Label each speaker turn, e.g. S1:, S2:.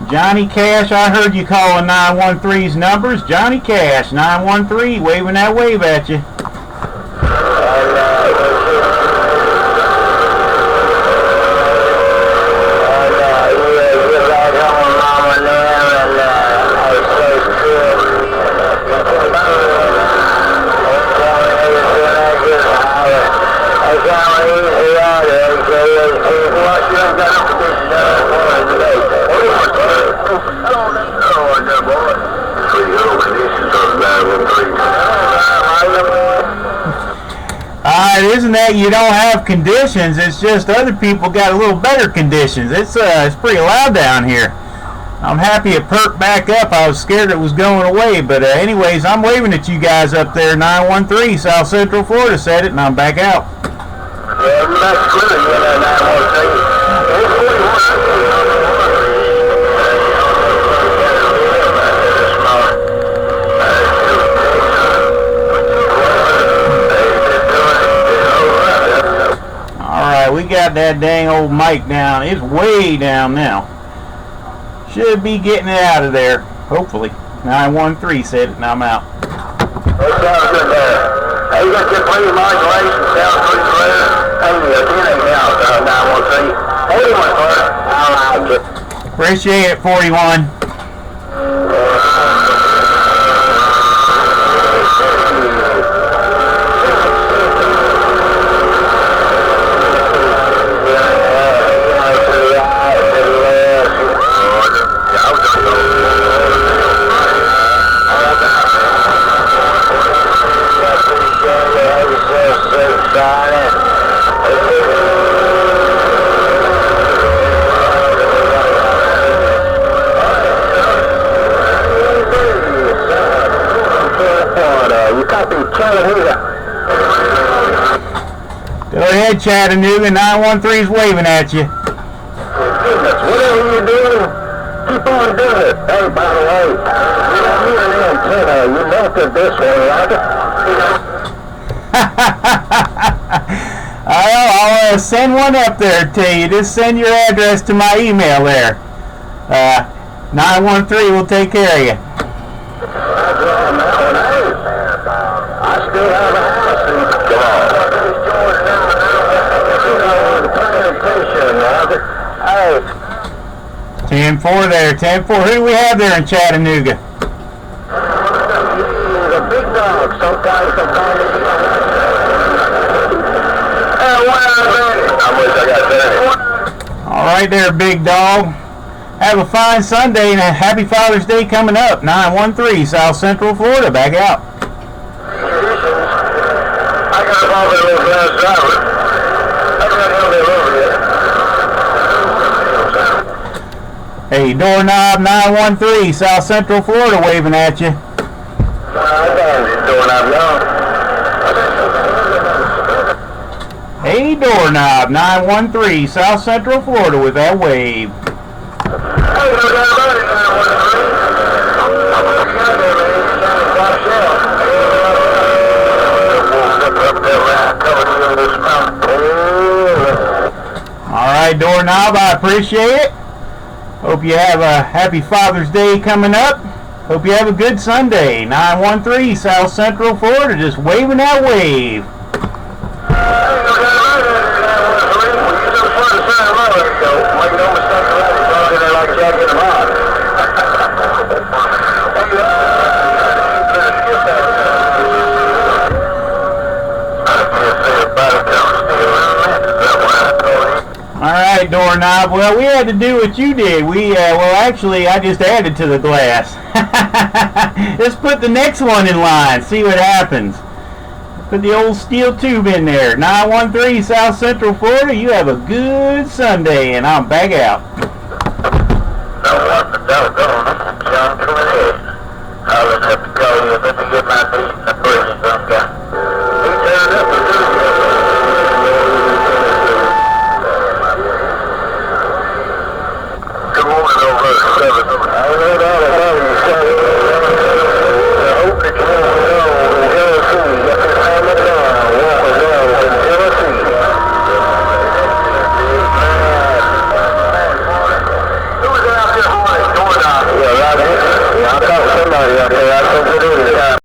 S1: Johnny Cash, I heard you calling 913's numbers. Johnny Cash, 913, waving that wave at you. It isn't that you don't have conditions, it's just other people got a little better conditions. It's pretty loud down here. I'm happy it perked back up. I was scared it was going away, but anyways, I'm waving at you guys up there. 913 South Central Florida said it, and I'm back out. We got that dang old mic down. It's way down now. Should be getting it out of there, hopefully. 913 said it, and I'm out.
S2: That sounds good there. Hey, you got your play modulation, sounds pretty clear. Hey, it ain't out, 913. Hey, I like it.
S1: Appreciate it, 41. Go ahead, Chattanooga. 913's waving at you.
S2: Whatever you're doing, keep on doing it. Hey, by the way, you're an antenna. You melted this one, right?
S1: I'll send one up there to you. Just send your address to my email there. 913 will take care of you.
S2: I still have a house. Come on.
S1: 10-4 there, 10-4. Who do we have there in Chattanooga?
S2: The big dog. Sometimes.
S1: All right there, big dog. Have a fine Sunday and a happy Father's Day coming up. 913 South Central Florida. Back out.
S2: I got a ball that little glass driver.
S1: Hey, Doorknob 913 South Central Florida waving at you. Hey, Doorknob 913 South Central Florida with that wave. All right, Doorknob, I appreciate it. Hope you have a happy Father's Day coming up. Hope you have a good Sunday. 913 South Central Florida, just waving that wave. Alright, Doorknob. Well, we had to do what you did. Actually, I just added to the glass. Let's put the next one in line, see what happens. Put the old steel tube in there. 913 South Central Florida, you have a good Sunday, and I'm back out.
S2: I would have to call you. Let me get my beat in the prison sometime. He turned up a little bit. Come on over to 7. I know that about you, 7. I hope that you don't know in Tennessee. You got this hammer down, walking down in Tennessee. yeah,